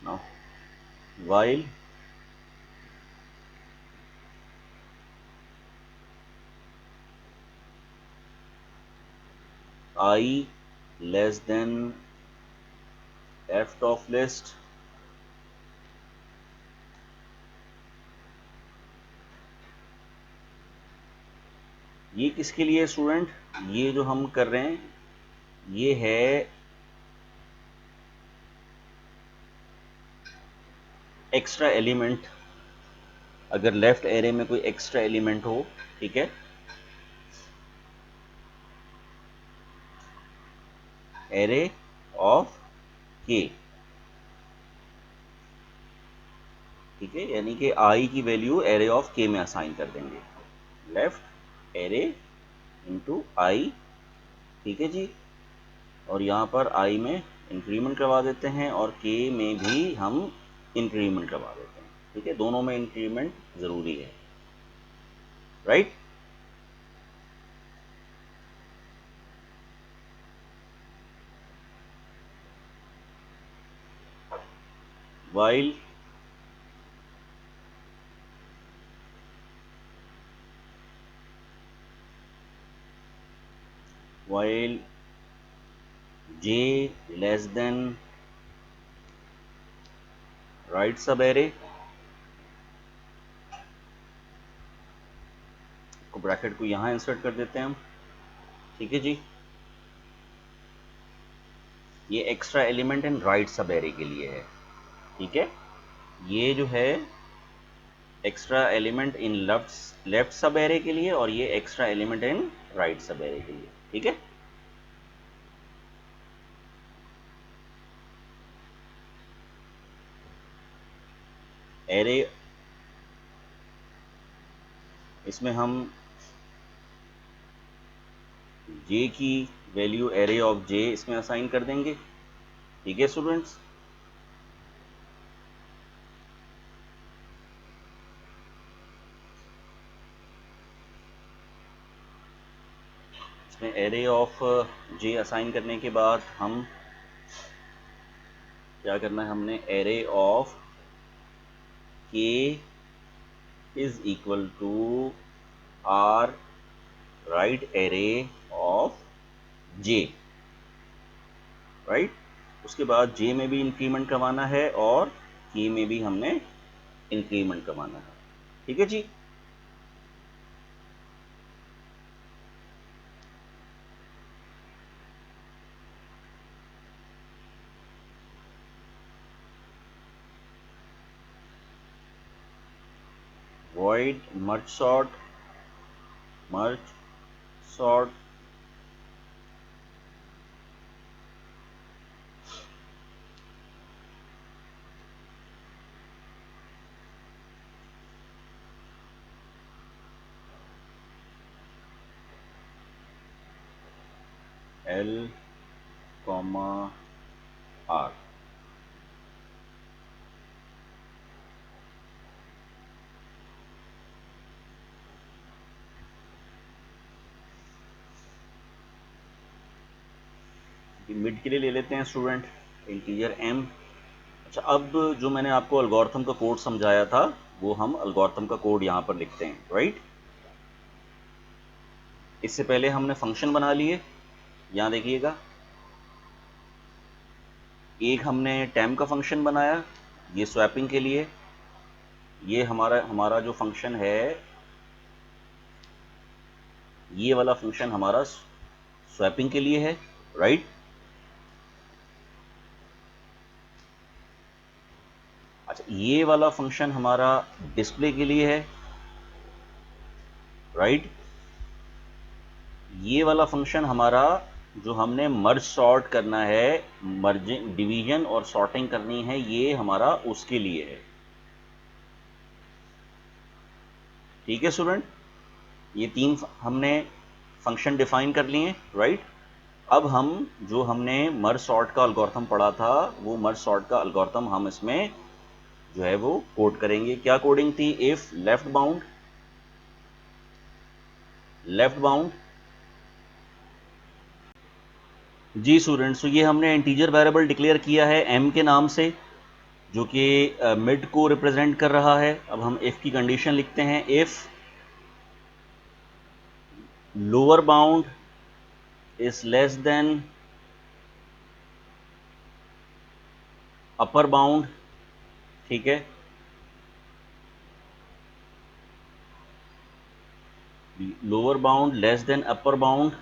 now while I less than left of list ये किसके लिए स्टूडेंट, ये जो हम कर रहे हैं ये है एक्स्ट्रा एलिमेंट। अगर लेफ्ट एरे में कोई एक्स्ट्रा एलिमेंट हो, ठीक है, एरे ऑफ के, ठीक है, यानी कि आई की वैल्यू एरे ऑफ के में असाइन कर देंगे, लेफ्ट एरे इंटू आई। ठीक है जी, और यहाँ पर आई में इंक्रीमेंट करवा देते हैं और के में भी हम इंक्रीमेंट करवा देते हैं। ठीक है, दोनों में इंक्रीमेंट ज़रूरी है, right. while while j less than right सब एरे को ब्रैकेट को यहाँ इंसर्ट कर देते हैं हम। ठीक है जी, ये एक्स्ट्रा एलिमेंट इन राइट सब एरे के लिए है। ठीक है, ये जो है एक्स्ट्रा एलिमेंट इन लेफ्ट सब एरे के लिए और ये एक्स्ट्रा एलिमेंट इन राइट सब एरे के लिए। ठीक है, एरे इसमें हम जे की वैल्यू एरे ऑफ जे इसमें असाइन कर देंगे। ठीक है स्टूडेंट्स, इसमें एरे ऑफ जे असाइन करने के बाद हम क्या करना है, हमने array of k is equal to r right array of j, right. उसके बाद जे में भी इंक्रीमेंट करवाना है और के में भी हमने इंक्रीमेंट करवाना है। ठीक है जी, void merge sort L comma R। Mid के लिए ले लेते हैं स्टूडेंट इंटीजर m। अच्छा, अब जो मैंने आपको एल्गोरिथम का कोड समझाया था वो हम एल्गोरिथम का कोड यहाँ पर लिखते हैं, राइट। इससे पहले हमने फंक्शन बना लिए, यहाँ देखिएगा। एक हमने टेम का फंक्शन बनाया, ये स्वैपिंग के लिए। ये हमारा जो फंक्शन है, ये वाला फंक्शन हमारा स्वैपिंग के लिए है, राइट। अच्छा, ये वाला फंक्शन हमारा डिस्प्ले के लिए है, राइट। ये वाला फंक्शन हमारा जो हमने मर्ज सॉर्ट करना है, मर्जिंग डिवीजन और सॉर्टिंग करनी है, ये हमारा उसके लिए है। ठीक है स्टूडेंट, ये तीन हमने फंक्शन डिफाइन कर लिए, राइट। अब हम जो हमने मर्ज सॉर्ट का एल्गोरिथम पढ़ा था, वो मर्ज सॉर्ट का एल्गोरिथम हम इसमें जो है वो कोड करेंगे। क्या कोडिंग थी? If left bound. जी स्टूडेंट्स, तो ये हमने इंटीजर वेरिएबल डिक्लेयर किया है m के नाम से, जो कि मिड को रिप्रेजेंट कर रहा है। अब हम इफ की कंडीशन लिखते हैं, if lower bound is less than upper bound. ठीक है, lower bound less than upper bound.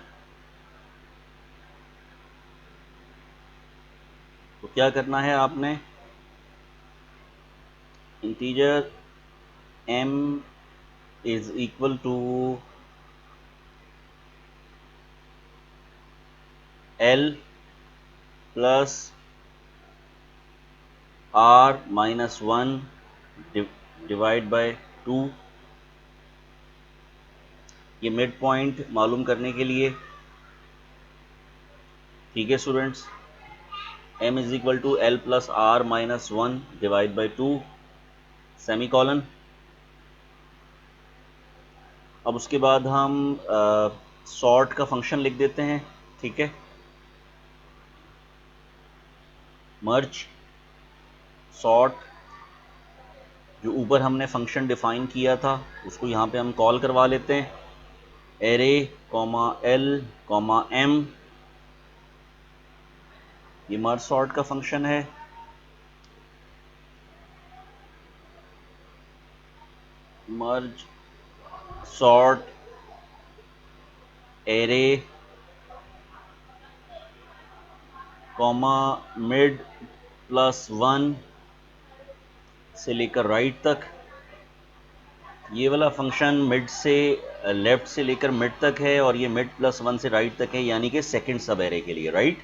तो क्या करना है आपने? Integer m is equal to l plus r minus 1 divide by 2। ये मिड पॉइंट मालूम करने के लिए। ठीक है students, m is equal to l plus r minus 1 divide by 2 semicolon. अब उसके बाद हम सॉर्ट का फंक्शन लिख देते हैं। ठीक है, मर्ज सॉर्ट, जो ऊपर हमने फंक्शन डिफाइन किया था उसको यहाँ पे हम कॉल करवा लेते हैं। Array comma l comma m, ये मर्ज सॉर्ट का फंक्शन है। Merge sort array comma mid plus 1 से लेकर राइट तक। ये वाला फंक्शन मिड से लेफ्ट से लेकर मिड तक है, और ये मिड प्लस 1 से राइट तक है, यानी कि सेकंड सब एरे के लिए, राइट।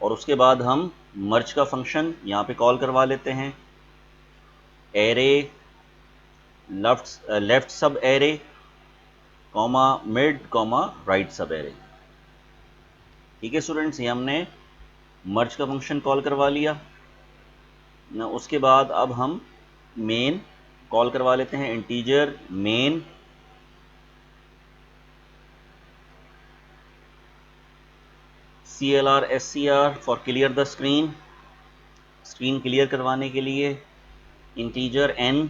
और उसके बाद हम मर्ज का फंक्शन यहाँ पे कॉल करवा लेते हैं। एरे लेफ्ट सब array comma mid comma right सब एरे। ठीक है स्टूडेंट्स, ये हमने मर्ज का फंक्शन कॉल करवा लिया ना। उसके बाद अब हम मेन कॉल करवा लेते हैं, integer main CLR SCR for clear the screen, screen clear करवाने के लिए। इंटीजर n,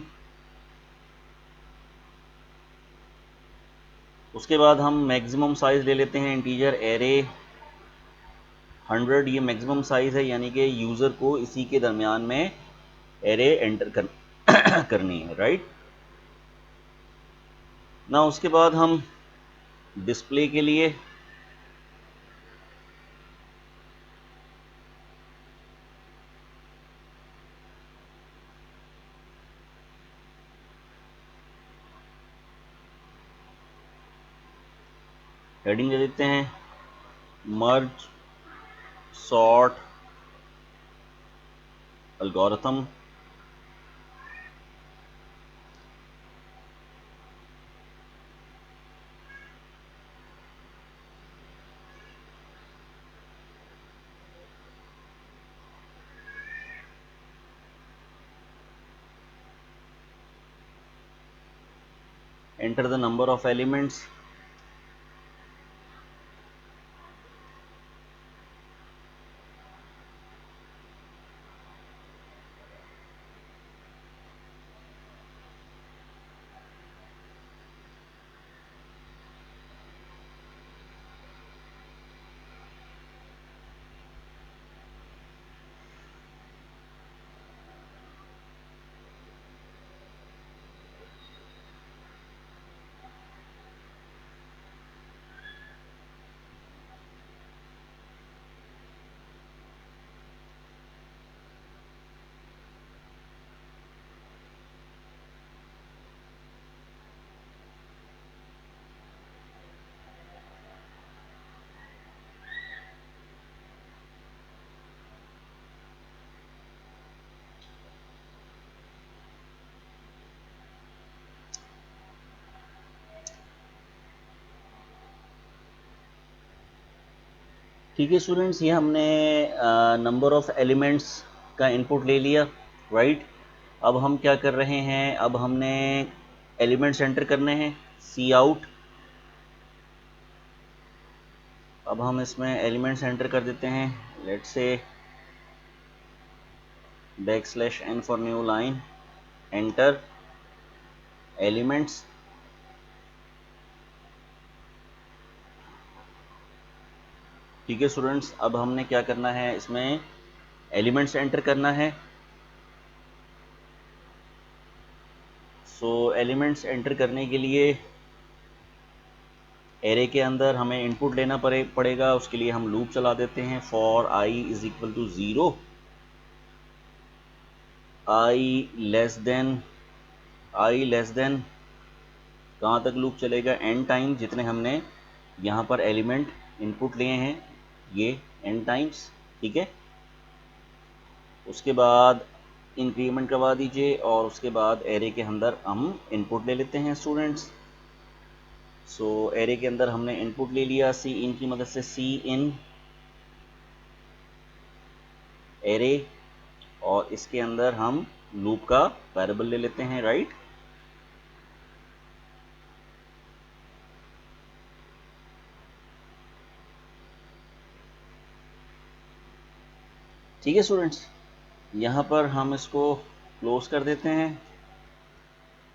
उसके बाद हम मैक्सिमम साइज ले लेते हैं इंटीजर एरे 100। ये मैक्सिमम साइज है, यानी कि यूज़र को इसी के दरमियान में एरे एंटर करनी है, राइट ना। उसके बाद हम डिस्प्ले के लिए हेडिंग दे देते हैं, मर्ज sort algorithm. Enter the number of elements. ठीक है स्टूडेंट्स, ये हमने नंबर ऑफ एलिमेंट्स का इनपुट ले लिया, राइट। अब हम क्या कर रहे हैं, अब हमने एलिमेंट्स एंटर करने हैं, सी आउट। अब हम इसमें एलिमेंट्स एंटर कर देते हैं, let's say \n for new line, enter elements. ठीक है स्टूडेंट्स, अब हमने क्या करना है, इसमें एलिमेंट्स एंटर करना है। सो एलिमेंट्स एंटर करने के लिए एरे के अंदर हमें इनपुट लेना पड़ेगा। उसके लिए हम लूप चला देते हैं, for i is equal to 0, i less than कहाँ तक लूप चलेगा, n टाइम, जितने हमने यहाँ पर एलिमेंट इनपुट लिए हैं, ये n टाइम्स। ठीक है, उसके बाद इंक्रीमेंट करवा दीजिए और उसके बाद एरे के अंदर हम इनपुट ले लेते हैं स्टूडेंट्स। सो एरे के अंदर हमने इनपुट ले लिया सी इन की मदद से, सी इन एरे, और इसके अंदर हम लूप का वेरिएबल ले लेते हैं, राइट। ठीक है स्टूडेंट्स, यहाँ पर हम इसको क्लोज कर देते हैं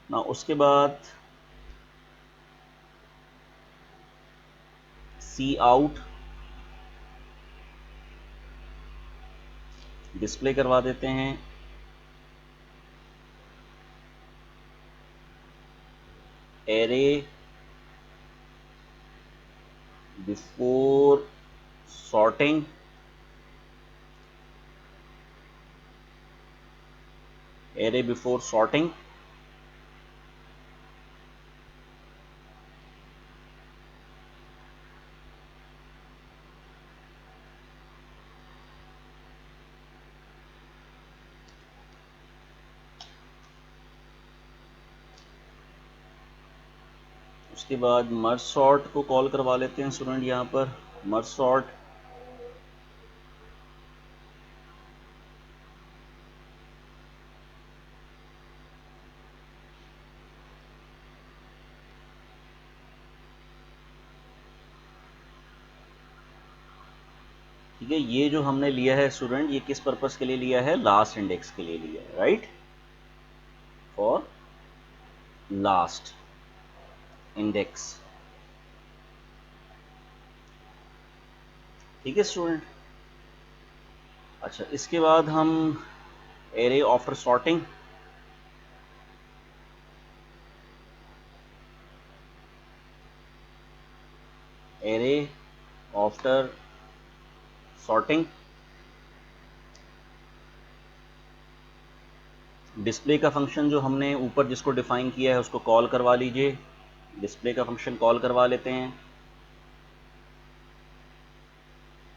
ना। उसके बाद सी आउट डिस्प्ले करवा देते हैं, array before sorting, array before sorting. उसके बाद मर्ज सॉर्ट को कॉल करवा लेते हैं स्टूडेंट, यहाँ पर मर्ज सॉर्ट। ठीक है, ये जो हमने लिया है स्टूडेंट, ये किस पर्पस के लिए लिया है, लास्ट इंडेक्स के लिए लिया है, राइट, फॉर लास्ट इंडेक्स। ठीक है स्टूडेंट, अच्छा इसके बाद हम array after sorting, array after sorting, display का फंक्शन जो हमने ऊपर जिसको डिफाइन किया है उसको कॉल करवा लीजिए, डिस्प्ले का फंक्शन कॉल करवा लेते हैं।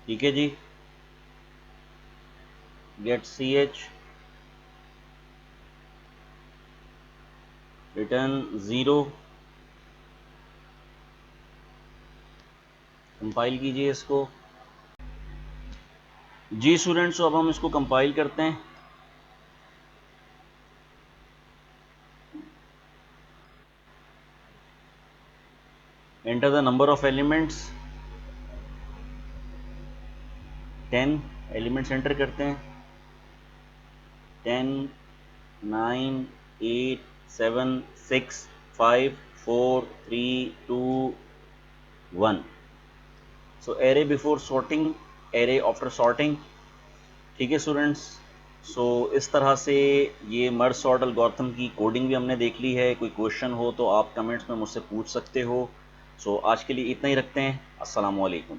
ठीक है जी, गेट ch रिटर्न 0, कंपाइल कीजिए इसको। जी स्टूडेंट्स, अब हम इसको कंपाइल करते हैं। Enter the number of elements, 10 elements enter करते हैं, 10 9 8 7 6 5 4 3 2 1। So array before sorting, array after sorting. ठीक है स्टूडेंट्स, सो इस तरह से ये मर्ज सॉर्ट एल्गोरिथम की कोडिंग भी हमने देख ली है। कोई क्वेश्चन हो तो आप कमेंट्स में मुझसे पूछ सकते हो। सो आज के लिए इतना ही रखते हैं। अस्सलाम वालेकुम।